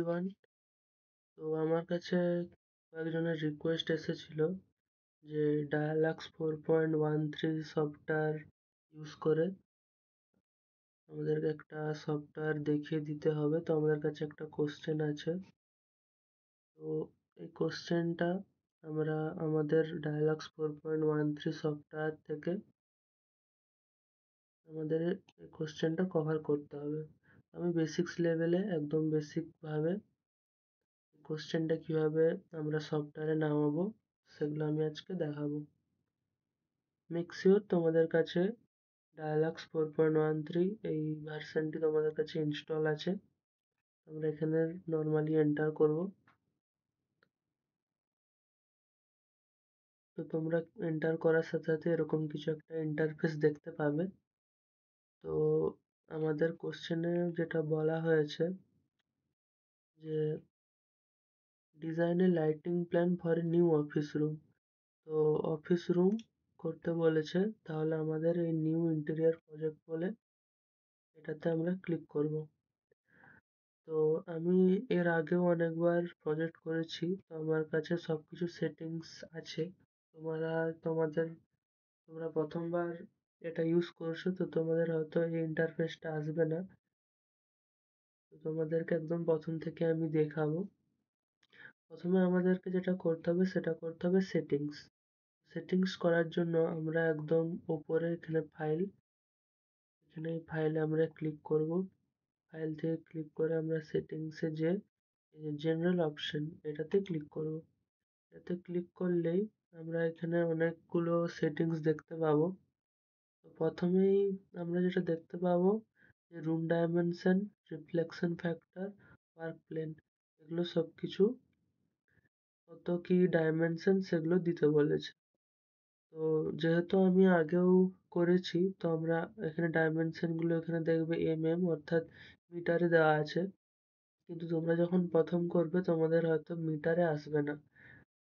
Everyone. তো আমার কাছে কয়েকজনের রিকোয়েস্ট এসেছিল যে ডায়ালাক্স 4.13 সফটওয়্যার ইউজ করে আমাদেরকে একটা সফটওয়্যার দেখিয়ে দিতে হবে। তো আমাদের কাছে একটা কোশ্চেন আছে। তো এই কোশ্চেনটা আমরা আমাদের ডায়ালাক্স 4.13 সফটওয়্যার থেকে আমাদের এই কোশ্চেনটা কভার করতে হবে। আমি বেসিক্স লেভেলে একদম বেসিকভাবে কোশ্চেনটা কিভাবে আমরা সফটওয়্যারে নামাবো সেগুলো আমি আজকে দেখাবো। মেক শিওর তোমাদের কাছে ডায়ালাক্স 4.13 এই ভার্সনটি তোমাদের কাছে ইনস্টল আছে। আমরা এখানে নর্মালি এন্টার করব। তো তোমরা এন্টার করার সাথে সাথে এরকম কিছু একটা ইন্টারফেস দেখতে পাবে। তো আমাদের কোশ্চেনে যেটা বলা হয়েছে যে design A lighting plan for a new office room. তো অফিস রুম করতে বলেছে, তাহলে আমাদের এই নিউ ইন্টেরিয়র প্রজেক্ট বলে এটাতে আমরা ক্লিক করব। তো আমি এর আগেও অনেকবার প্রজেক্ট করেছি, তো আমার কাছে সবকিছু সেটিংস আছে। তোমরা তোমাদের তোমরা প্রথমবার এটা ইউজ করছো, তো তোমাদের হয়তো এই ইন্টারফেসটা আসবে না। তো তোমাদেরকে একদম প্রথম থেকে আমি দেখাবো। প্রথমে আমাদেরকে যেটা করতে হবে সেটা করতে হবে সেটিংস। সেটিংস করার জন্য আমরা একদম ওপরে এখানে এখানে এই ফাইলে আমরা ক্লিক করব। ফাইল থেকে ক্লিক করে আমরা সেটিংসে যে জেনারেল অপশন এটাতে ক্লিক করব। এতে ক্লিক করলেই আমরা এখানে অনেকগুলো সেটিংস দেখতে পাবো। তো প্রথমেই আমরা যেটা দেখতে পাবো যে room dimension, reflection factor, work plane, এগুলো সব কিছু কত কি ডাইমেনশন সেগুলো দিতে বলেছে। তো যেহেতু আমি আগেও করেছি, তো আমরা এখানে ডাইমেনশনগুলো এখানে দেখবে অর্থাৎ মিটারে দেওয়া আছে। কিন্তু তোমরা যখন প্রথম করবে তোমাদের হয়তো মিটারে আসবে না।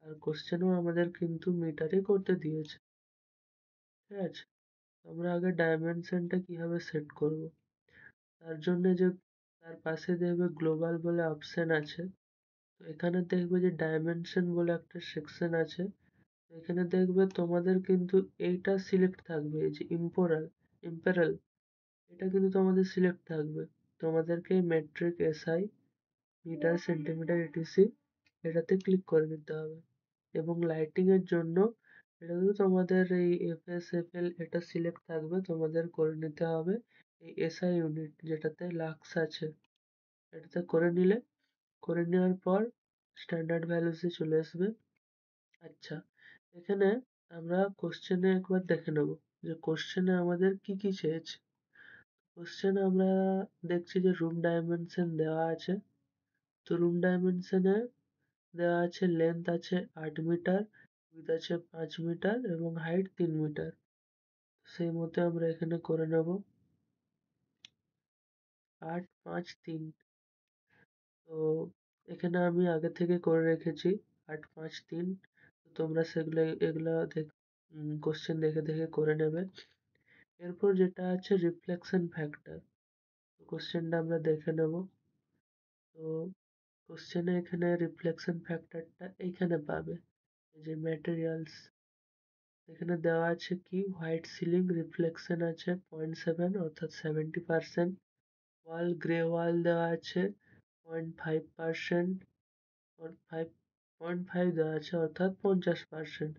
আর কোশ্চেনও আমাদের কিন্তু মিটারে করতে দিয়েছে। ঠিক আছে? আমরা আগে ডাইমেনশনটা কিভাবে সেট করব, তার জন্য যে তার পাশে দেখবে গ্লোবাল বলে অপশন আছে। তো এখানে দেখবে যে ডাইমেনশন বলে একটা সেকশন আছে। এখানে দেখবে তোমাদের কিন্তু এইটা সিলেক্ট থাকবে, এই যে ইম্পেরাল, এটা কিন্তু তোমাদের সিলেক্ট থাকবে। তোমাদেরকে metric SI metre centimetre etc এটাতে ক্লিক করে নিতে হবে। এবং লাইটিং এর জন্য এটা কিন্তু তোমাদের এই এফএসএফএল এটা সিলেক্ট থাকবে, তোমাদের করে নিতে হবে এই এসআই ইউনিট যেটাতে লাক্স আছে। এটাতে করে নেওয়ার পর স্ট্যান্ডার্ড ভ্যালুসে চলে আসবে। আচ্ছা, এখানে আমরা কোশ্চেনে একবার দেখে নেব যে কোশ্চেনে আমাদের কি কি চেয়েছে। কোশ্চেনে আমরা দেখছি যে রুম ডাইমেনশন দেওয়া আছে। তো রুম ডাইমেনশনে দেওয়া আছে লেন্থ আছে 8 মিটার, উইডথ আছে 5 মিটার এবং হাইট 3 মিটার। সেই মতো আমরা এখানে করে নেব 8, 5, 3। তো এখানে আমি আগে থেকে করে রেখেছি 8, 5, 3। তোমরা এগুলো কোশ্চেন দেখে দেখে করে নেবে। এরপর যেটা আছে রিফ্লেকশন ফ্যাক্টর, কোশ্চেনটা আমরা দেখে নেব। তো কোশ্চেনে এখানে রিফ্লেকশন ফ্যাক্টরটা এইখানে পাবে, এই যে ম্যাটেরিয়ালস এখানে দেওয়া আছে কি হোয়াইট সিলিং রিফ্লেকশন আছে 0.7 অর্থাৎ 70%। ওয়াল গ্রে ওয়াল দেওয়া আছে 0.5%, 5.5 দেওয়া আছে অর্থাৎ 50%।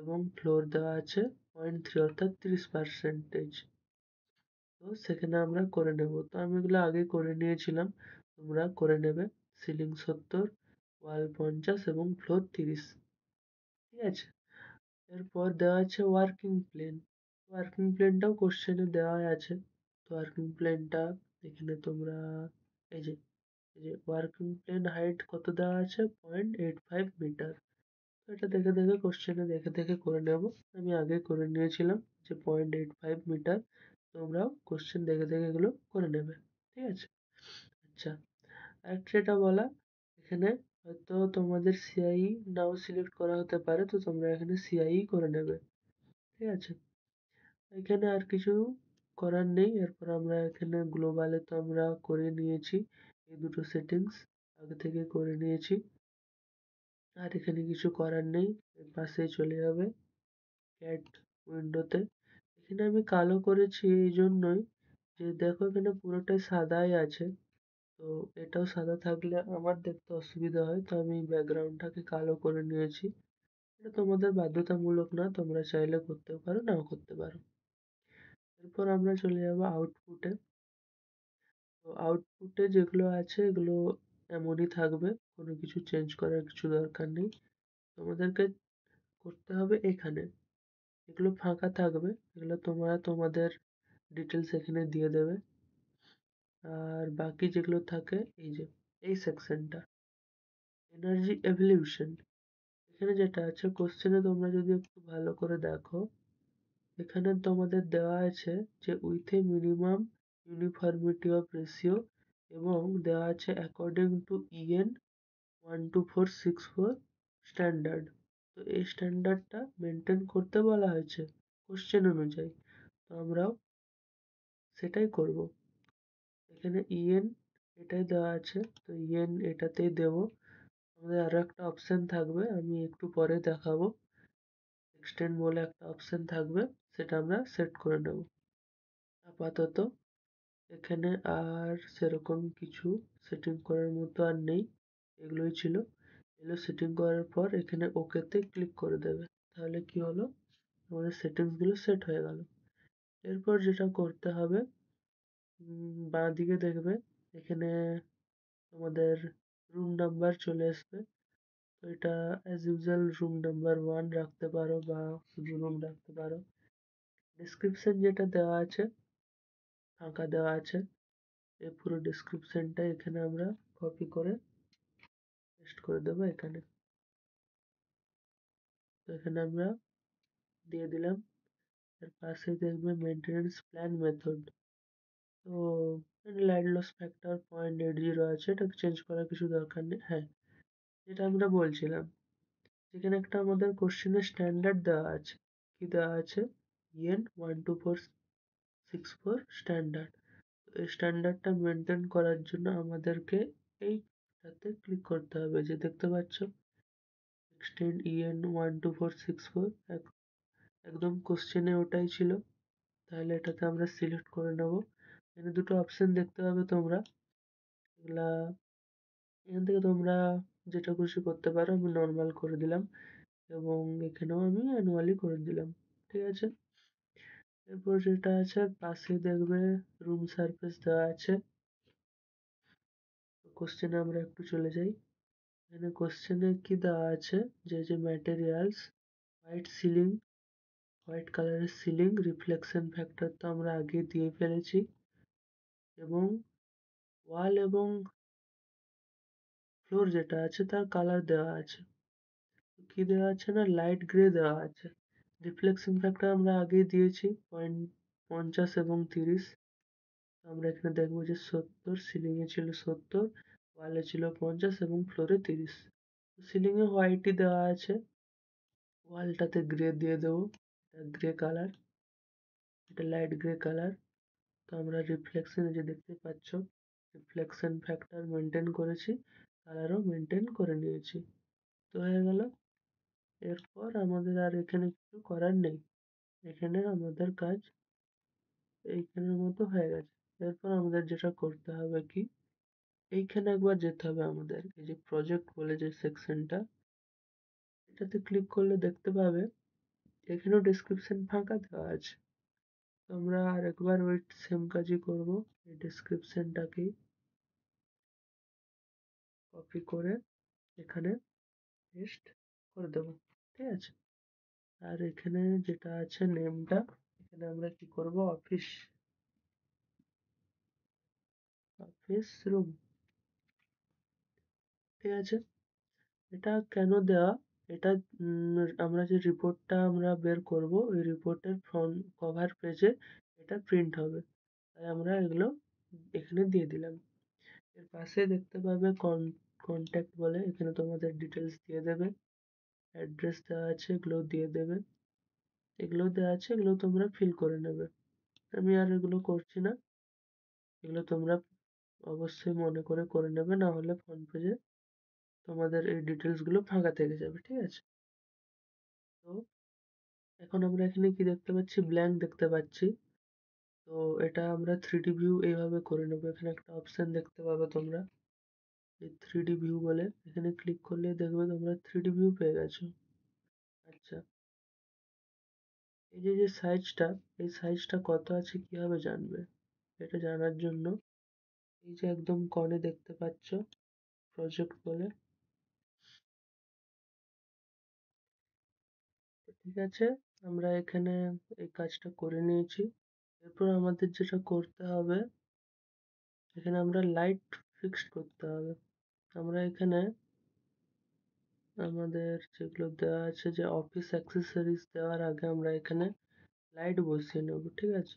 এবং ফ্লোর দেওয়া আছে 0.3 অর্থাৎ 30%। তো সেখানে আমরা করে নেব। তো আমি এগুলো আগে করে নিয়েছিলাম, তোমরা করে নেবে। সিলিং 70, ওয়াল 50 এবং ফ্লোর 30। ঠিক আছে? এরপর দেওয়া আছে ওয়ার্কিং প্লেন। ওয়ার্কিং প্লেনটাও কোশ্চেনে দেওয়া আছে। তো ওয়ার্কিং প্লেনটা এখানে তোমরা এই যে ওয়ার্কিং প্লেন হাইট কত দেওয়া আছে 0.85 মিটার। তো এটা দেখে দেখে কোশ্চেনে দেখে দেখে করে নেব। আমি আগে করে নিয়েছিলাম যে 0.85 মিটার। তোমরাও কোশ্চেন দেখে দেখে এগুলো করে নেবে। ঠিক আছে? আচ্ছা, আরেকটা যেটা বলা, এখানে হয়তো তোমাদের সিআই নাও সিলেক্ট করা হতে পারে, তো তোমরা এখানে সিআই করে নেবে। ঠিক আছে? এখানে আর কিছু করার নেই। এরপর আমরা এখানে গ্লোবালে তো আমরা করে নিয়েছি এই দুটো সেটিংস। আগে থেকে করে নিয়েছি। আর এখানে কিছু করার নেই, এর পাশেই চলে যাবে ক্যাট উইন্ডোতে। এখানে আমি কালো করেছি এই জন্যই যে দেখো এখানে পুরোটাই সাদাই আছে। তো এটাও সাদা থাকলে আমার দেখতে অসুবিধা হয়, তো আমি ব্যাকগ্রাউন্ডটাকে কালো করে নিয়েছি। এটা তোমাদের বাধ্যতামূলক না, তোমরা চাইলে করতেও পারো নাও করতে পারো। এরপর আমরা চলে যাবো আউটপুটে। তো আউটপুটে যেগুলো আছে এগুলো এমনই থাকবে, কোনো কিছু চেঞ্জ করার কিছু দরকার নেই। তোমাদেরকে করতে হবে এখানে, এগুলো ফাঁকা থাকবে, এগুলো তোমরা তোমাদের ডিটেলস এখানে দিয়ে দেবে। আর বাকি যেগুলো থাকে এই যে এই সেকশনটা এনার্জি এভলিউশন, এখানে যেটা আছে কোশ্চেনে তোমরা যদি একটু ভালো করে দেখো, এখানে তোমাদের দেওয়া আছে যে with a minimum uniformity of ratio, এবং দেওয়া আছে অ্যাকর্ডিং টু ইএন 12464 স্ট্যান্ডার্ড। তো এই স্ট্যান্ডার্ডটা মেনটেন করতে বলা হয়েছে কোশ্চেন অনুযায়ী, তো আমরাও সেটাই করব। এখানে ইএন এটাই দেওয়া আছে, তো ইএন এটাতেই দেব। আমাদের আরো একটা অপশন থাকবে, আমি একটু পরে দেখাবো। এক্সটেন্ড বলে একটা অপশন থাকবে, সেটা আমরা সেট করে নেব। আপাতত এখানে আর সেরকম কিছু সেটিং করার মতো আর নেই, এগুলোই ছিল। এগুলো সেটিং করার পর এখানে ওকেতে ক্লিক করে দেবে, তাহলে কি হলো, আমাদের সেটিংসগুলো সেট হয়ে গেল। এরপর যেটা করতে হবে, বাঁ দিকে দেখবে এখানে তোমাদের রুম নাম্বার চলে আসবে। তো এটা অ্যাজ ইউজুয়াল রুম নাম্বার 1 রাখতে পারো বা শুধু রুম রাখতে পারো। ডেসক্রিপশন যেটা দেওয়া আছে ফাঁকা দেওয়া আছে, এই পুরো ডেসক্রিপশনটা এখানে আমরা কপি করে পেস্ট করে দেবো এখানে। তো এখানে আমরা দিয়ে দিলাম। এর পাশে দেখবে মেনটেনেন্স প্ল্যান মেথড। তো লাইট লস ফ্যাক্টর 0.80 আছে, এটা চেঞ্জ করার কিছু দরকার নেই। হ্যাঁ, যেটা আমরা বলছিলাম, যেখানে একটা আমাদের কোশ্চেনের স্ট্যান্ডার্ড দেওয়া আছে, কি দেওয়া আছে, ইএন 12464 স্ট্যান্ডার্ড। এই স্ট্যান্ডার্ডটা মেনটেন করার জন্য আমাদেরকে এইটাতে ক্লিক করতে হবে, যে দেখতে পাচ্ছ এক্সটেন্ড ইএন 12464, একদম কোশ্চেনে ওটাই ছিল। তাহলে এটাতে আমরা সিলেক্ট করে নেব। এখানে দুটো অপশন দেখতে পাবে তোমরা, এগুলা এখান থেকে তোমরা যেটা খুশি করতে পারো। আমি নর্মাল করে দিলাম এবং এখানেও আমি অ্যানুয়ালি করে দিলাম, ঠিক আছে। এরপর যেটা আছে পাশে দেখবে রুম সারফেস দেওয়া আছে। কোশ্চেনে আমরা একটু চলে যাই। এখানে কোশ্চেনে কি দেওয়া আছে, যে ম্যাটেরিয়ালস হোয়াইট সিলিং, হোয়াইট কালারের সিলিং, রিফ্লেকশন ফ্যাক্টর তো আমরা আগে দিয়ে ফেলেছি, এবং ওয়াল এবং ফ্লোর যেটা আছে তার কালার দেওয়া আছে। কি দেওয়া আছে না, লাইট গ্রে দেওয়া আছে। রিফ্লেকশন ফ্যাক্টর আমরা আগেই দিয়েছি 50 এবং 30। আমরা এখানে দেখবো যে 70, সিলিংয়ে ছিল 70, ওয়ালে ছিল 50 এবং ফ্লোরে 30। সিলিংয়ে হোয়াইটই দেওয়া আছে, ওয়ালটাতে গ্রে দিয়ে দেবো, এটা গ্রে কালার, এটা লাইট গ্রে কালার। তো আমরা রিফ্লেকশন যে দেখতে পাচ্ছ, রিফ্লেকশন ফ্যাক্টর মেনটেন করেছি, কালারও মেনটেন করে নিয়েছি। তো হয়ে গেল। এরপর আমাদের আর এখানে কিছু করার নেই, এখানে আমাদের কাজ এইখানের মতো হয়ে গেছে। এরপর আমাদের যেটা করতে হবে কি, এইখানে একবার যেতে হবে আমাদের, এই যে প্রজেক্ট বলে যে সেকশনটা, এটাতে ক্লিক করলে দেখতে পাবে এখানেও ডেসক্রিপশন ফাঁকা দেওয়া আছে। তো আমরা আর একবার ওই সেম কাজই করব, এই ডেসক্রিপশনটাকেই কপি করে এখানে পেস্ট করে দেবো, ঠিক আছে। আর এখানে যেটা আছে নেমটা, এখানে আমরা কি করব, অফিস, অফিস রুম, ঠিক আছে। এটা কেন দেওয়া, এটা আমরা যে রিপোর্টটা আমরা বের করব, ওই রিপোর্টের ফ্রন্ট কভার পেজে এটা প্রিন্ট হবে, তাই আমরা এগুলো এখানে দিয়ে দিলাম। এর পাশে দেখতে পাবে কন্ট্যাক্ট বলে, এখানে তোমাদের ডিটেলস দিয়ে দেবে, অ্যাড্রেস দেওয়া আছে এগুলো দিয়ে দেবে, এগুলো দেওয়া আছে, এগুলো তোমরা ফিল করে নেবে। আমি আর এগুলো করছি না, এগুলো তোমরা অবশ্যই মনে করে নেবে, না হলে ফ্রন্ট পেজে তোমাদের এই ডিটেলসগুলো ফাঁকা থেকে যাবে, ঠিক আছে? তো এখন আমরা এখানে কি দেখতে পাচ্ছি? ব্ল্যাঙ্ক দেখতে পাচ্ছি। তো এটা আমরা 3D ভিউ এইভাবে করে নেবো। এখানে একটা অপশন দেখতে পাবে তোমরা, এই 3D ভিউ বলে। এখানে ক্লিক করলে দেখবে তোমরা 3D ভিউ পেয়ে গেছো। আচ্ছা, এই যে সাইজটা, এই সাইজটা কত আছে কিভাবে জানবে? এটা জানার জন্য এই যে একদম কর্নে দেখতে পাচ্ছ প্রজেক্ট বলে, তো ঠিক আছে, আমরা এখানে এই কাজটা করে নিয়েছি। এরপর আমাদের যেটা করতে হবে, এখানে আমরা লাইট ফিক্সড করতে হবে। আমরা এখানে আমাদের যেগুলো দেওয়া আছে, যে অফিস অ্যাক্সেসরিজ দেওয়ার আগে আমরা এখানে লাইট বসিয়ে নেব, ঠিক আছে?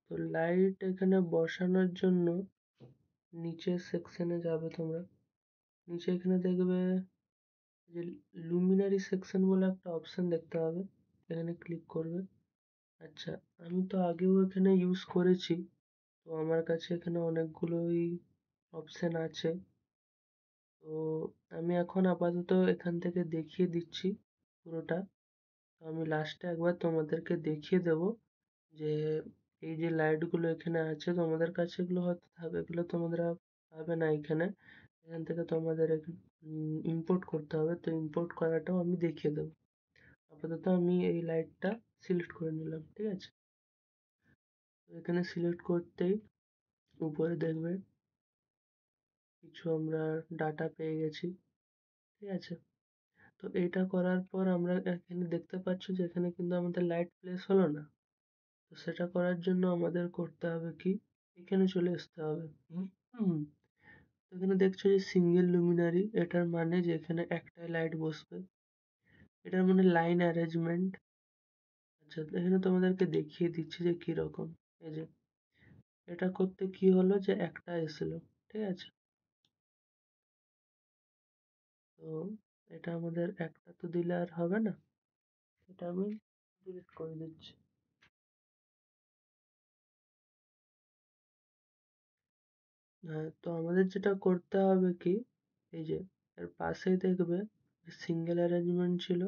তো লাইট এখানে বসানোর জন্য নিচের সেকশনে যাবে তোমরা। নিচে এখানে দেখবে যে লুমিনারি সেকশন বলে একটা অপশন দেখতে পাবে, এখানে ক্লিক করবে। আচ্ছা, আমি তো আগেও এখানে ইউজ করেছি, তো আমার কাছে এখানে অনেকগুলোই অপশন আছে। তো আমি এখন আপাতত এখান থেকে দেখিয়ে দিচ্ছি পুরোটা। তো আমি লাস্টে একবার তোমাদেরকে দেখিয়ে দেব যে এই যে লাইটগুলো এখানে আছে, তোমাদের কাছে এগুলো হয়তো থাকবে, এগুলো তোমরা পাবে না এখানে। এখান থেকে তোমাদের ইম্পোর্ট করতে হবে, তো ইম্পোর্ট করাটাও আমি দেখিয়ে দেবো। আপাতত আমি এই লাইটটা সিলেক্ট করে নিলাম, ঠিক আছে? তো এখানে সিলেক্ট করতেই উপরে দেখবে কিছু আমরা ডাটা পেয়ে গেছি, ঠিক আছে? তো এইটা করার পর আমরা এখানে দেখতে পাচ্ছ যে এখানে কিন্তু আমাদের লাইট প্লেস হলো না। তো সেটা করার জন্য আমাদের করতে হবে কি, এখানে চলে আসতে হবে। হুম, এখানে দেখছো যে সিঙ্গেল লুমিনারি, এটার মানে যে এখানে একটাই লাইট বসবে। এটার মানে লাইন অ্যারেঞ্জমেন্ট। আচ্ছা, এখানে তোমাদেরকে দেখিয়ে দিচ্ছি যে কি রকম। এই যে এটা করতে কি হলো, যে একটা এসেছিল, ঠিক আছে? তো এটা আমাদের একটা তো দিলে আর হবে না, এটা আমি ডিলিট করে দিচ্ছি। হ্যাঁ, তো আমাদের যেটা করতে হবে কি, এই যে এর পাশেই দেখবে সিঙ্গেল অ্যারেঞ্জমেন্ট ছিল।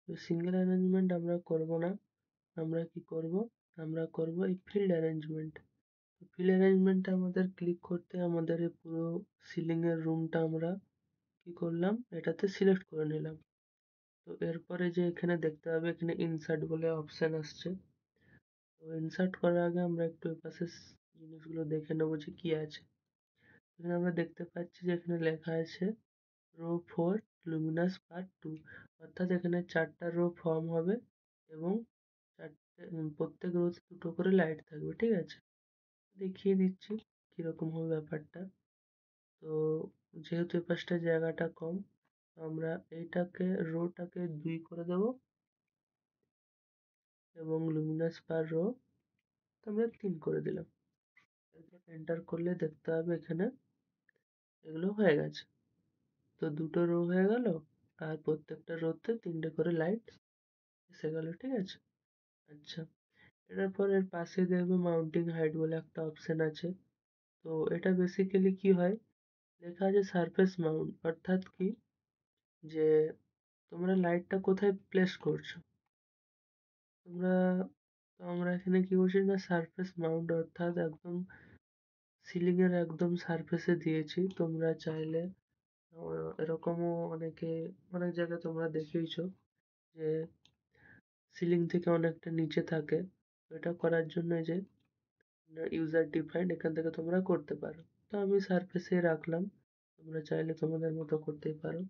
তো সিঙ্গেল অ্যারেঞ্জমেন্ট আমরা করব না, আমরা কি করব, আমরা করব এই ফিল্ড অ্যারেঞ্জমেন্ট। ফিল্ড অ্যারেঞ্জমেন্টে আমাদের ক্লিক করতে আমাদের এই পুরো সিলিং এর রুমটা আমরা কি করলাম, এটাতে সিলেক্ট করে নিলাম। তো এরপরে যে এখানে দেখতে হবে, এখানে ইনসার্ট বলে অপশন আসছে। তো ইনসার্ট করার আগে আমরা একটু এপাশে জিনিসগুলো দেখে নেবো যে কি আছে। এখানে আমরা দেখতে পাচ্ছি যে এখানে লেখা আছে রো 4 লুমিনাস পার্ট 2, অর্থাৎ এখানে 4টা রো ফর্ম হবে এবং প্রত্যেক রোতে 2টো করে লাইট থাকবে, ঠিক আছে? দেখিয়ে দিচ্ছি কিরকম হবে ব্যাপারটা। তো যেহেতু এপাশটা জায়গাটা কম, আমরা এইটাকে রোটাকে 2 করে দেবো এবং লুমিনাস পার রো আমরা 3 করে দিলাম। এরপর এন্টার করলে দেখতে হবে এখানে এগুলো হয়ে গেছে। তো 2টো রো হয়ে গেল, আর প্রত্যেকটা রোতে 3টে করে লাইট এসে গেল, ঠিক আছে? আচ্ছা, এটার পর এর পাশে দেখবে মাউন্টিং হাইট বলে একটা অপশন আছে। তো এটা বেসিক্যালি কি হয়, লেখা আছে সারফেস মাউন্ট, অর্থাৎ কি, যে তোমরা লাইটটা কোথায় প্লেস করছো। তোমরা তো আমরা এখানে কি করছি না, সারফেস মাউন্ট অর্থাৎ একদম সিলিং এর একদম সারফেসে দিয়েছি। তোমরা চাইলে এরকমও অনেক জায়গায় তোমরা দেখেইছো যে সিলিং থেকে অনেকটা নিচে থাকে। এটা করার জন্য এই যে ইউজার ডিফাইন্ড, এখান থেকে তোমরা করতে পারো। তো আমি সারফেসে রাখলাম, তোমরা চাইলে তোমাদের মতো করতেই পারো।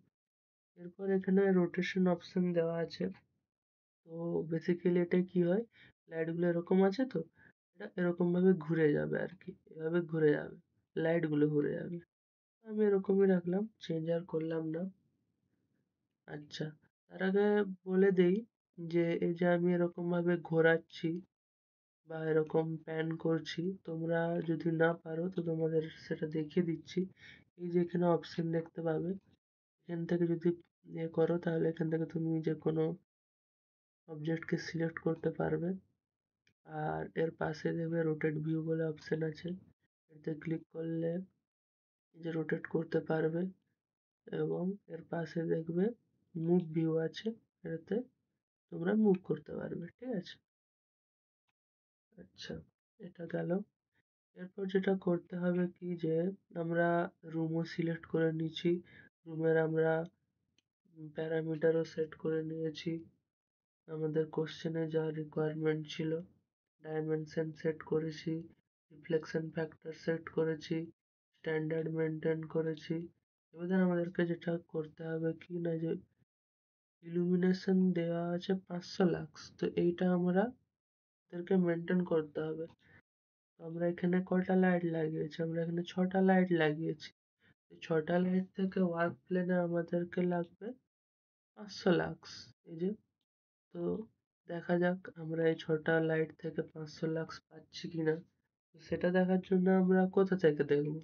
এরপর এখানে রোটেশন অপশন দেওয়া আছে। তো বেসিক্যালি এটা কি হয়, লাইটগুলো এরকম আছে, তো এটা এরকম ভাবে ঘুরে যাবে আর কি, এভাবে ঘুরে যাবে, লাইটগুলো ঘুরে যাবে। আমি এরকমই রাখলাম, চেঞ্জ আর করলাম না। আচ্ছা, তার আগে বলে দেই যে এই যে আমি এরকম ভাবে ঘোরাচ্ছি বা এরকম প্যান করছি, তোমরা যদি না পারো তো তোমাদের সেটা দেখিয়ে দিচ্ছি। এই যে এখানে অপশন দেখতে পাবে, এখান থেকে যদি করো, তাহলে এখান থেকে তুমি যে কোনো অবজেক্টকে সিলেক্ট করতে পারবে। আর এর পাশে দেখবে রোটেট ভিউ বলে অপশন আছে, এতে ক্লিক করলে যে রোটেট করতে পারবে। এবং এর পাশে দেখবে মুভ ভিউ আছে, এটাতে তোমরা মুভ করতে পারবে। ঠিক আছে, আচ্ছা, এটা গেল। এরপর যেটা করতে হবে কি, যে আমরা রুমও সিলেক্ট করে নিচ্ছি, রুমের আমরা প্যারামিটারও সেট করে নিয়েছি, আমাদের কোশ্চেনে যা রিকোয়ারমেন্ট ছিল, ডাইমেনশন সেট করেছি, রিফ্লেকশন ফ্যাক্টর সেট করেছি, স্ট্যান্ডার্ড মেনটেন করেছি। এবার আমাদেরকে যেটা করতে হবে কি না, যে ইলুমিনেশন দেওয়া আছে 500 লাক্স, তো এইটা আমাদেরকে মেনটেন করতে হবে। তো আমরা এখানে কটা লাইট লাগিয়েছি, আমরা এখানে 6টা লাইট লাগিয়েছি। এই 6টা লাইট থেকে ওয়ার্ক প্লেনে আমাদেরকে লাগবে 500 লাক্স। এই যে, তো দেখা যাক আমরা এই 6টা লাইট থেকে 500 লাক্স পাচ্ছি কিনা। সেটা দেখার জন্য আমরা কোথা থেকে দেখব,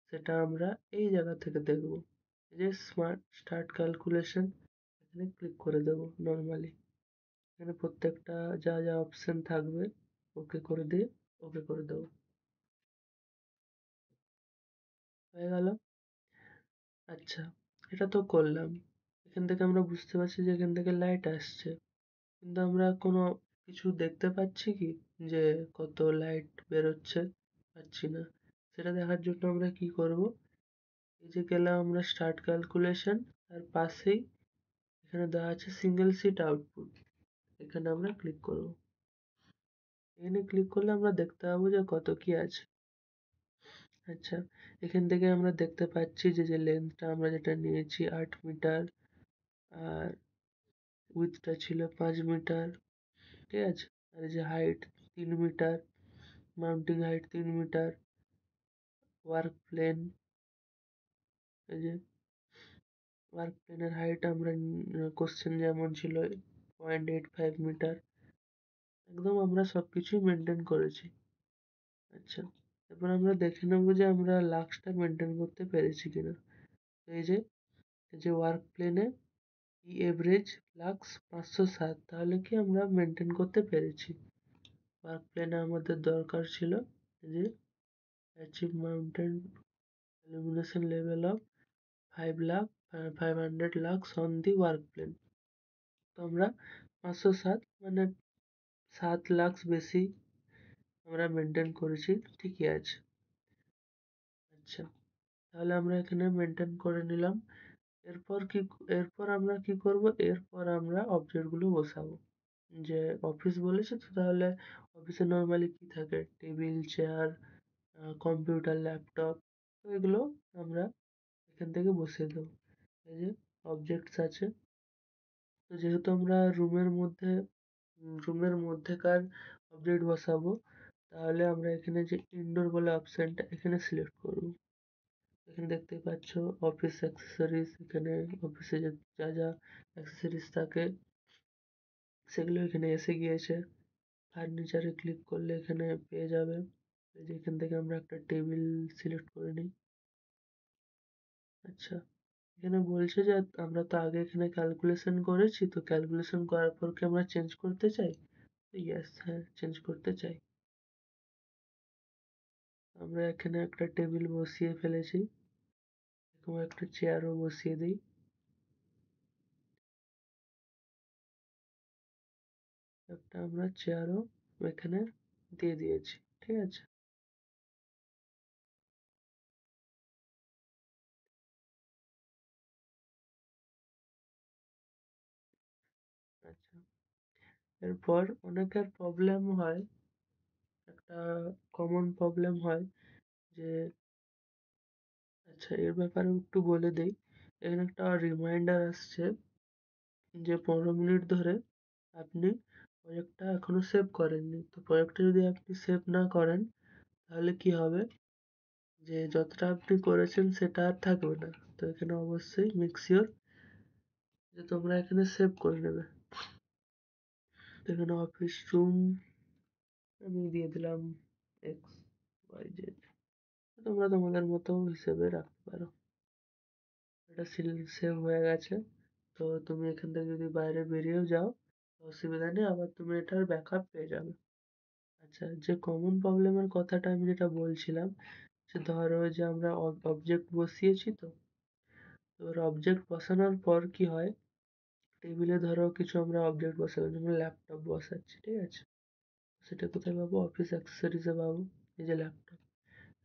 সেটা আমরা এই জায়গা থেকে দেখব। এই যে স্টার্ট ক্যালকুলেশন, এখানে ক্লিক করে দেবো নর্মালি। এখানে প্রত্যেকটা যা যা অপশন থাকবে ওকে করে দিয়ে ওকে করে দেবো। হয়ে গেল। আচ্ছা, এটা তো করলাম। এখান থেকে আমরা বুঝতে পারছি যে এখান থেকে লাইট আসছে, কিন্তু আমরা কোনো কিছু দেখতে পাচ্ছি কি, যে কত লাইট বেরোচ্ছে? পাচ্ছি না। সেটা দেখার জন্য আমরা কি করব, এই যে গেলাম আমরা স্টার্ট ক্যালকুলেশন, তার পাশেই এখানে দেওয়া আছে সিঙ্গেল সিট আউটপুট, এখানে আমরা ক্লিক করব। এখানে ক্লিক করলে আমরা দেখতে পাবো যে কত কি আছে। আচ্ছা, এখান থেকে আমরা দেখতে পাচ্ছি যে লেন্থটা আমরা যেটা নিয়েছি 8 মিটার, আর উইথটা ছিল 5 মিটার। ঠিক আছে, আর এই যে height 3 metre, mounting height 3 metre, work plane, এই যে ওয়ার্ক প্লেনের হাইট আমরা কোশ্চেন যেমন ছিল 0.85 মিটার, একদম আমরা সব কিছুই মেনটেন করেছি। আচ্ছা, এবার আমরা দেখে নেবো যে আমরা লাক্সটা মেনটেন করতে পেরেছি কিনা। এই যে ওয়ার্ক প্লেনে ই এভারেজ লাক্স 507, তাহলে কি আমরা মেনটেন করতে পেরেছি। ওয়ার্ক প্লেনে আমাদের দরকার ছিল যে achieve maintained illumination level of 500 lux on the work plane. তো আমরা 507 মানে 7 লাক্স বেশি আমরা মেনটেন করেছি, ঠিকই আছে। আচ্ছা, তাহলে আমরা এখানে মেনটেন করে নিলাম। এরপর কি, এরপর আমরা কি করব, এরপর আমরা অবজেক্টগুলো বসাবো। যে অফিস বলেছে, তো তাহলে অফিসে নর্মালি কি থাকে, টেবিল, চেয়ার, কম্পিউটার, ল্যাপটপ, তো এগুলো আমরা এখান থেকে বসিয়ে দেবো। এই যে অবজেক্টস আছে, তো যেহেতু আমরা রুমের মধ্যেকার অবজেক্ট বসাবো, তাহলে আমরা এখানে যে ইনডোর বলে অপশনটা এখানে সিলেক্ট করব। এখানে দেখতে পাচ্ছ অফিস অ্যাক্সেসরিজ, এখানে অফিসে যা যা অ্যাক্সেসরিজ থাকে সেগুলো এখানে এসে গিয়েছে। ফার্নিচারে ক্লিক করলে এখানে পেয়ে যাবে। এই যে এখান থেকে আমরা একটা টেবিল সিলেক্ট করে নিই। আচ্ছা, এখানে বলছে যে আমরা তো আগে এখানে ক্যালকুলেশন করেছি, তো ক্যালকুলেশন করার পর কি আমরা চেঞ্জ করতে চাই? ইয়েস, হ্যাঁ, চেঞ্জ করতে চাই। আমরা এখানে একটা টেবিল বসিয়ে ফেলেছি, এরকম একটা চেয়ারও বসিয়ে দিই। একটা আমরা চেয়ারও এখানে দিয়ে দিয়েছি। ঠিক আছে, আচ্ছা। এরপর অনেকের প্রবলেম হয়, একটা কমন প্রবলেম হয় যে, আচ্ছা এর ব্যাপারে একটু বলে দেই। এখানে একটা রিমাইন্ডার আসছে যে 15 মিনিট ধরে আপনি প্রজেক্টটা এখনো সেভ করেননি। তো প্রজেক্টটা যদি আপনি সেভ না করেন, তাহলে কি হবে, যে যতটা আপনি করেছেন সেটা আর থাকবে না। তো এখানে অবশ্যই মেক শিওর যে তোমরা এখানে সেভ করে নেবে। তো এখানে অফিস রুম আমি দিয়ে দিলাম XYZ, তোমরা তোমাদের মতো হিসেবে রাখতে পারো। এটা সেভ হয়ে গেছে। তো তুমি এখান থেকে যদি বাইরে বেরিয়েও যাও অসুবিধা নেই, আবার তুমি এটার ব্যাকআপ পেয়ে যাবে। আচ্ছা, যে কমন প্রবলেমের কথাটা আমি যেটা বলছিলাম, যে ধরো যে আমরা অবজেক্ট বসিয়েছি, তো এবার অবজেক্ট বসানোর পর কি হয়, টেবিলে ধরো কিছু আমরা অবজেক্ট বসালাম, যেমন ল্যাপটপ বসাচ্ছি, ঠিক আছে? সেটা কোথায় পাবো? অফিস অ্যাক্সেসরিজে পাবো। এই যে ল্যাপটপ,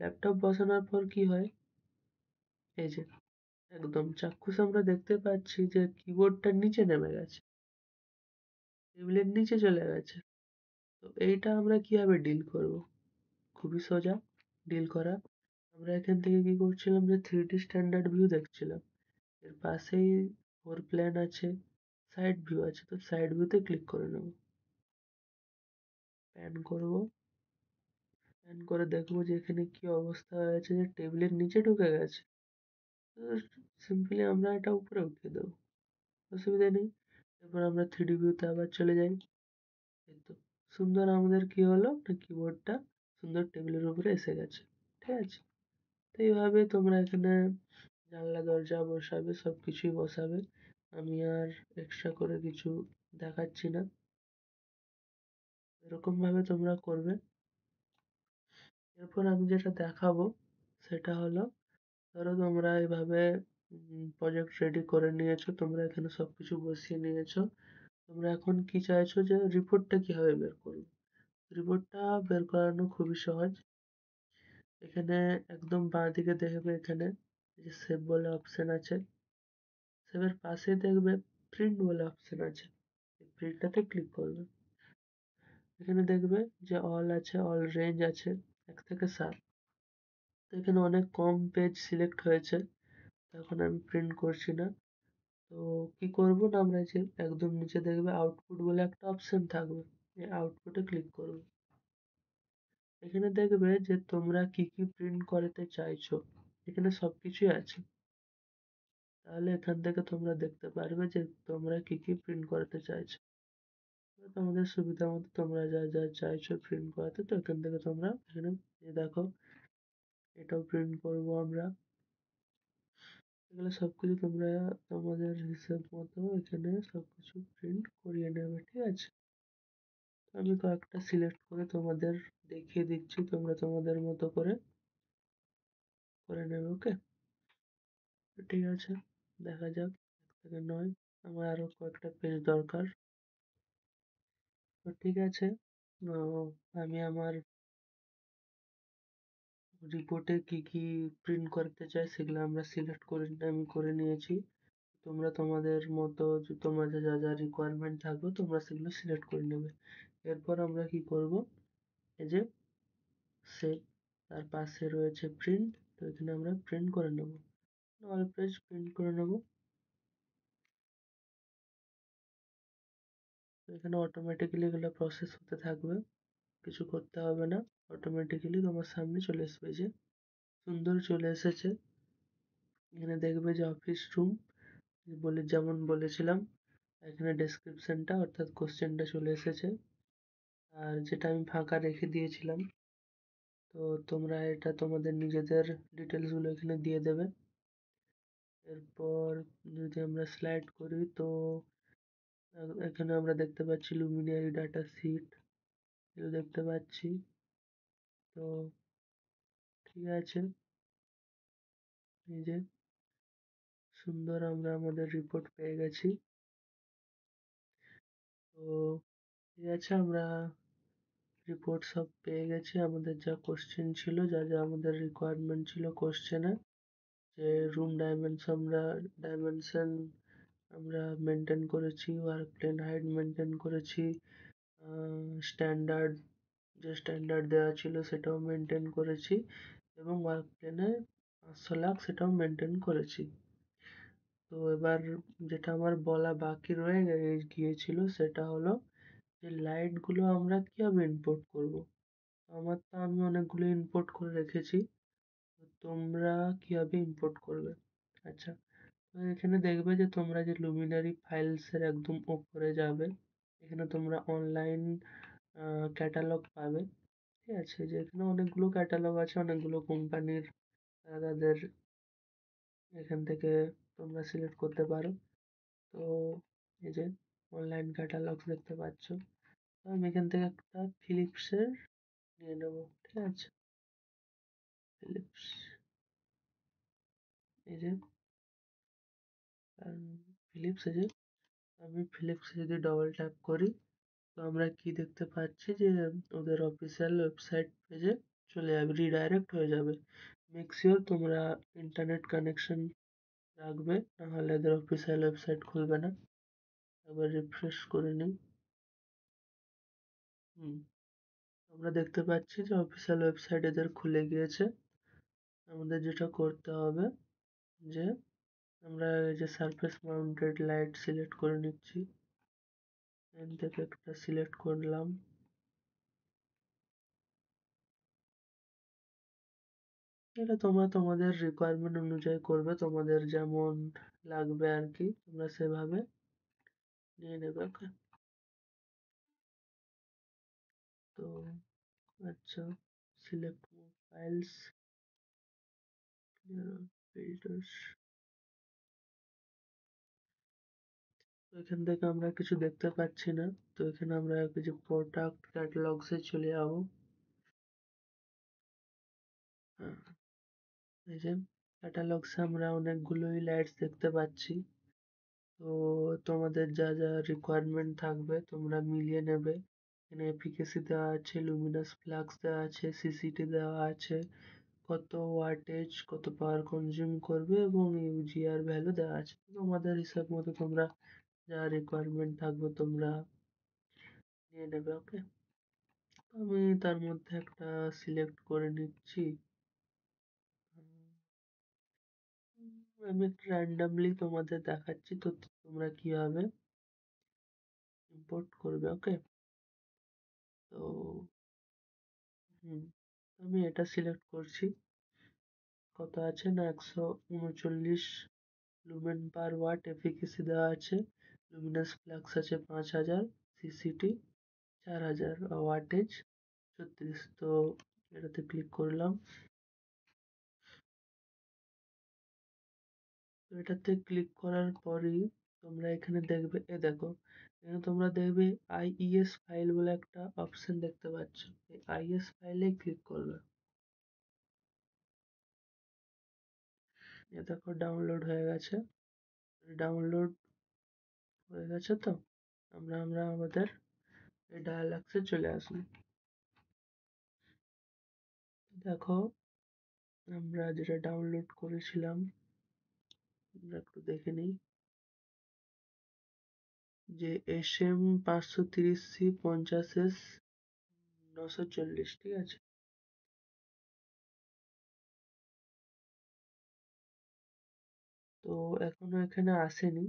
ল্যাপটপ বসানোর পর কি হয়, এই যে একদম চাক্ষুষ আমরা দেখতে পাচ্ছি যে কিবোর্ডটা নিচে নেমে গেছে, টেবিলের নিচে চলে গেছে। তো এইটা আমরা কিভাবে ডিল করব? খুবই সোজা ডিল করা। আমরা এখান থেকে কি করছিলাম, যে 3D স্ট্যান্ডার্ড ভিউ দেখছিলাম, এর পাশেই ফোর প্ল্যান আছে, সাইড ভিউ আছে, তো সাইড ভিউতে ক্লিক করে নেব, প্যান করব, প্যান করে দেখবো যে এখানে কি অবস্থা হয়েছে, যে টেবিলের নিচে ঢুকে গেছে। তো সিম্পলি আমরা এটা উপরে উঠিয়ে দেবো, অসুবিধা নেই। এরপর আমরা 3D ভিউতে আবার চলে যাই। এই তো সুন্দর আমাদের কি হলো, না কিবোর্ডটা সুন্দর টেবিলের উপরে এসে গেছে, ঠিক আছে? তো এইভাবে তোমরা এখানে জানলা দরজা বসাবে, সব কিছুই বসাবে। আমি আর এক্সট্রা করে কিছু দেখাচ্ছি না, এরকম ভাবে তোমরা করবে। এরপর আমি যেটা দেখাবো সেটা হলো, ধরো তোমরা এইভাবে প্রজেক্ট রেডি করে নিয়েছো, তোমরা এখানে সবকিছু বসিয়ে নিয়েছো। তোমরা এখন কি চাইছো, যে রিপোর্টটা কিভাবে বের করবে? রিপোর্টটা বের করানো খুবই সহজ। এখানে একদম বাঁ দিকে দেখবে, এখানে যে সেভ বলে অপশন আছে, সেভের পাশে দেখবে প্রিন্ট বলে অপশন আছে, এই প্রিন্টটাতে ক্লিক করবে। এখানে দেখবে যে অল আছে, অল রেঞ্জ আছে 1 থেকে 7। তো এখানে অনেক কম পেজ সিলেক্ট হয়েছে, এখন আমি প্রিন্ট করছি না। তো কি করব না, আমরা যে একদম নিচে দেখবে আউটপুট বলে একটা অপশন থাকবে, এই আউটপুটে ক্লিক করবে। এখানে দেখবে যে তোমরা কি কি প্রিন্ট করাতে চাইছো, এখানে সবকিছুই আছে। তাহলে এখান থেকে তোমরা দেখতে পারবে যে তোমরা কি কি প্রিন্ট করাতে চাইছো। তো তোমাদের সুবিধা মতো তোমরা যা যা চাইছো প্রিন্ট করাতে, তো এখান থেকে তোমরা এখানে দেখো, এটাও প্রিন্ট করব আমরা। এগুলো সবকিছু তোমরা তোমাদের হিসেব মতো এখানে সবকিছু প্রিন্ট করিয়ে নেবে, ঠিক আছে? আমি কয়েকটা সিলেক্ট করে তোমাদের দেখিয়ে দিচ্ছি, তোমরা তোমাদের মতো করে করে নেবে, ওকে? ঠিক আছে, দেখা যাক। 1 থেকে 9, আমার আরো কয়েকটা পেজ দরকার। তো ঠিক আছে, আহ, আমি আমার রিপোর্টে কি কি প্রিন্ট করতে চাই সেগুলো আমরা সিলেক্ট করে আমি করে নিয়েছি। তোমরা তোমাদের মতো তোমাদের যা যা রিকোয়ারমেন্ট থাকবে তোমরা সেগুলো সিলেক্ট করে নেবে। এরপর আমরা কি করব, এই যে সেভ, তার পাশে রয়েছে প্রিন্ট, তো এখানে আমরা প্রিন্ট করে নেব, অল পেজ প্রিন্ট করে নেব। তো এখানে অটোমেটিক্যালি এগুলো প্রসেস হতে থাকবে, কিছু করতে হবে না, অটোমেটিক্যালি তোমার সামনে চলে আসবে। এই যে সুন্দর চলে এসেছে। এখানে দেখবে যে অফিস রুম বলে যেমন বলেছিলাম, এখানে ডেসক্রিপশনটা অর্থাৎ কোশ্চেনটা চলে এসেছে, আর যেটা আমি ফাঁকা রেখে দিয়েছিলাম। তো তোমরা এটা তোমাদের নিজেদের ডিটেলসগুলো এখানে দিয়ে দেবে। এরপর যদি আমরা স্লাইড করি, তো এখানে আমরা দেখতে পাচ্ছি লুমিনারি ডাটা শিট, এগুলো দেখতে পাচ্ছি। তো ঠিক আছে, এই যে সুন্দর আমরা আমাদের রিপোর্ট পেয়ে গেছি। তো ঠিক আছে, আমরা রিপোর্ট সব পেয়ে গেছি। আমাদের যা কোশ্চেন ছিল, যা যা আমাদের রিকোয়ারমেন্ট ছিল কোশ্চেনে, যে রুম ডাইমেনশন আমরা মেনটেন করেছি, ওয়ার্ক প্লেন হাইট মেনটেন করেছি, স্ট্যান্ডার্ড যে স্ট্যান্ডার্ড দেওয়া ছিল সেটাও মেনটেন করেছি, এবং ওয়ার্ক প্লেনে 500 লাখ সেটাও মেনটেন করেছি। তো এবার যেটা আমার বলা বাকি রয়ে গিয়েছিল সেটা হলো, যে লাইটগুলো আমরা কিভাবে ইম্পোর্ট করব। আমার তো আমি অনেকগুলো ইম্পোর্ট করে রেখেছি, তো তোমরা কিভাবে ইম্পোর্ট করবে? আচ্ছা, তো এখানে দেখবে যে তোমরা যে লুমিনারি ফাইলসের একদম উপরে যাবে, এখানে তোমরা অনলাইন ক্যাটালগ পাবে, ঠিক আছে? যে এখানে অনেকগুলো ক্যাটালগ আছে, অনেকগুলো কোম্পানির, তাদের এখান থেকে তোমরা সিলেক্ট করতে পারো। তো এই যে অনলাইন ক্যাটালগস দেখতে পাচ্ছ। তো আমি এখান থেকে একটা ফিলিপসের নিয়ে নেবো, ঠিক আছে? ফিলিপস, এই যে ফিলিপস, এই যে আমি ফিলিপসে যদি ডবল ট্যাপ করি, তো আমরা কি দেখতে পাচ্ছি যে ওদের অফিসিয়াল ওয়েবসাইট পেজে চলে যাবে, রিডাইরেক্ট হয়ে যাবে। মেক শিওর তোমরা ইন্টারনেট কানেকশন রাখবে, নাহলে এদের অফিসিয়াল ওয়েবসাইট খুলবে না। একবার রিফ্রেশ করে নিই। হুম, আমরা দেখতে পাচ্ছি যে অফিসিয়াল ওয়েবসাইট এদের খুলে গিয়েছে। আমাদের যেটা করতে হবে যে আমরা এই যে সারফেস মাউন্টেড লাইট সিলেক্ট করে নিচ্ছি, এখান থেকে একটা সিলেক্ট করলাম। এটা তোমরা তোমাদের রিকোয়ারমেন্ট অনুযায়ী করবে, তোমাদের যেমন লাগবে আর কি, তোমরা সেভাবে নিয়ে নেবে। ওকে, তো আচ্ছা, সিলেক্ট ফাইলস, ফিল্টার্স। তো এখান থেকে আমরা কিছু দেখতে পাচ্ছি না, তো এখানে আমরা কিছু প্রোডাক্ট ক্যাটালগসে চলে যাবো। হ্যাঁ, এই যে ক্যাটালগসে আমরা অনেকগুলোই লাইটস দেখতে পাচ্ছি। তো তোমাদের যা যা রিকোয়ারমেন্ট থাকবে তোমরা মিলিয়ে নেবে। এখানে এফিকেসি দেওয়া আছে, লুমিনাস ফ্লাক্স দেওয়া আছে, সিসিটি দেওয়া আছে, কত ওয়াটেজ, কত পাওয়ার কনজিউম করবে এবং ইউজিআর ভ্যালু দেওয়া আছে। তোমাদের হিসাব মতো তোমরা যা রিকোয়ারমেন্ট থাকবে তোমরা নিয়ে নেবে। ওকে, আমি তার মধ্যে একটা সিলেক্ট করে নিচ্ছি। আমি একটু র্যান্ডামলি তোমাদের দেখাচ্ছি, তো তোমরা কিভাবে ইম্পোর্ট করবে। ওকে, তো হুম, আমি এটা সিলেক্ট করছি। কত আছে না 139 লুমেন পার ওয়াট এফিকেসি দেওয়া আছে, লুমিনাস ফ্লাক্স আছে 5000, সিসিটি 4000, ওয়াটেজ 36। তো এটাতে ক্লিক করলাম। তো এটাতে ক্লিক করার পরই তোমরা এখানে দেখবে, এ দেখো এখানে তোমরা দেখবে আইইএস ফাইল বলে একটা অপশন দেখতে পাচ্ছ। এই আইএস ফাইলে ক্লিক করবে। এ দেখো ডাউনলোড হয়ে গেছে। ডাউনলোড হয়ে গেছে। তো আমরা আমাদের এই ডায়ালগসে চলে আসি। দেখো আমরা যেটা ডাউনলোড করেছিলাম, আমরা একটু দেখে নিই, যে SM 530C 50S 940, ঠিক আছে? তো এখনো এখানে আসেনি।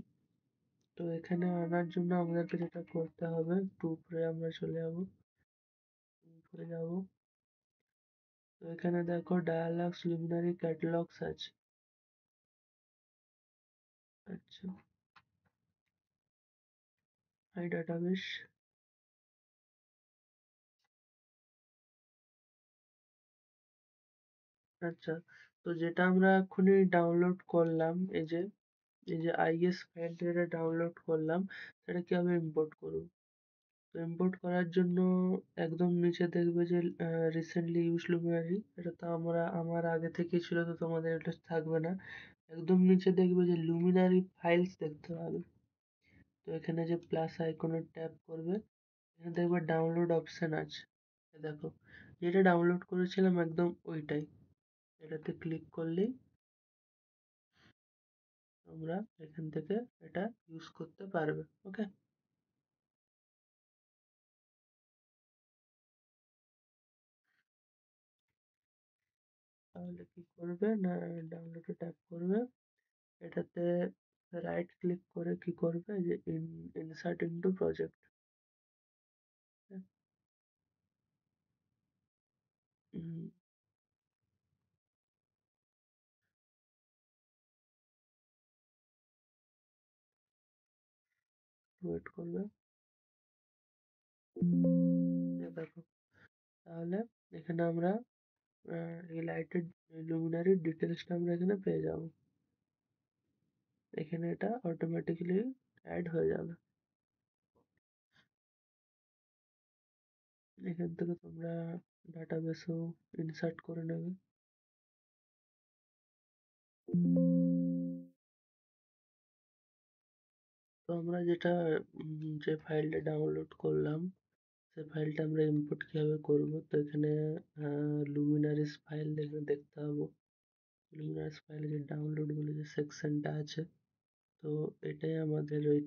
তো এখানে আনার জন্য আমাদেরকে যেটা করতে হবে, একটু উপরে আমরা চলে যাবো, উপরে যাব। তো এখানে দেখো ডায়ালগস লুমিনারি ক্যাটালগস আছে। আচ্ছা, হাই ডাটাবেস। আচ্ছা, তো যেটা আমরা এক্ষুনি ডাউনলোড করলাম, এই যে আইএস ফাইলটা যেটা ডাউনলোড করলাম, সেটা কিভাবে ইম্পোর্ট করব? তো ইম্পোর্ট করার জন্য একদম নিচে দেখবে যে রিসেন্টলি ইউজ লুমিনারি, এটা তো আমার আগে থেকেই ছিল, তো তোমাদের এটা থাকবে না। একদম নিচে দেখবে যে লুমিনারি ফাইলস দেখতে পাবে। তো এখানে যে প্লাস আইকনে ট্যাপ করবে, এখানে দেখবে ডাউনলোড অপশন আছে। এ দেখো, যেটা ডাউনলোড করেছিলাম একদম ওইটাই। এটাতে ক্লিক করলেই তোমরা এখান থেকে এটা ইউজ করতে পারবে। ওকে, তাহলে কি করবে না, ডাউনলোডে ট্যাপ করবে, এটাতে রাইট ক্লিক করে কি করবে যে ইনসার্ট ইনটু প্রজেক্ট। ওয়েট করবে। এ দেখো, তাহলে এখানে আমরা এই লাইটের লুমিনারির ডিটেলসটা আমরা এখানে পেয়ে যাব। এখানে এটা অটোমেটিক্যালি অ্যাড হয়ে যাবে। এখান থেকে তোমরা ডাটাবেসেও ইনসার্ট করে নেবে। তো আমরা যেটা যে ফাইলটা ডাউনলোড করলাম সেই ফাইলটা আমরা ইম্পোর্ট কিভাবে করব, তো এখানে লুমিনারিস ফাইল দেখতে হবে। লুমিনারিস ফাইলে যে ডাউনলোড বলে যে সেকশনটা আছে, তো এটাই আমাদের ওই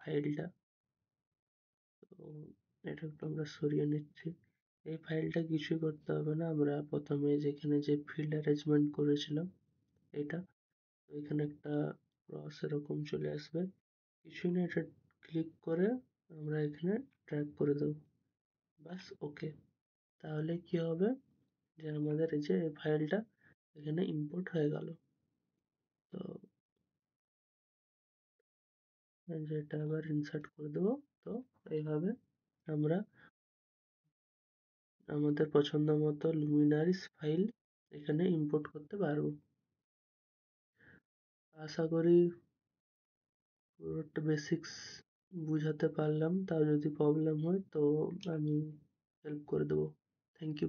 ফাইলটা। তো এটা একটু আমরা সরিয়ে নিচ্ছি। এই ফাইলটা কিছুই করতে হবে না, আমরা প্রথমে যেখানে যে ফিল্ড অ্যারেঞ্জমেন্ট করেছিলাম এটা, তো এখানে একটা ক্রস এরকম চলে আসবে, কিছুই না, এটা ক্লিক করে আমরা এখানে ড্র্যাগ করে দেবো, বাস ওকে। তাহলে কি হবে যে আমাদের এই যে ফাইলটা এখানে ইম্পোর্ট হয়ে গেল। তো যেটা আবার ইনসার্ট করে দেবো। তো এইভাবে আমরা আমাদের পছন্দ মতো লুমিনারিস ফাইল এখানে ইম্পোর্ট করতে পারবো। আশা করি পুরোটা বেসিক্স বুঝাতে পারলাম। তাও যদি প্রবলেম হয় তো আমি হেল্প করে দেবো। Thank you.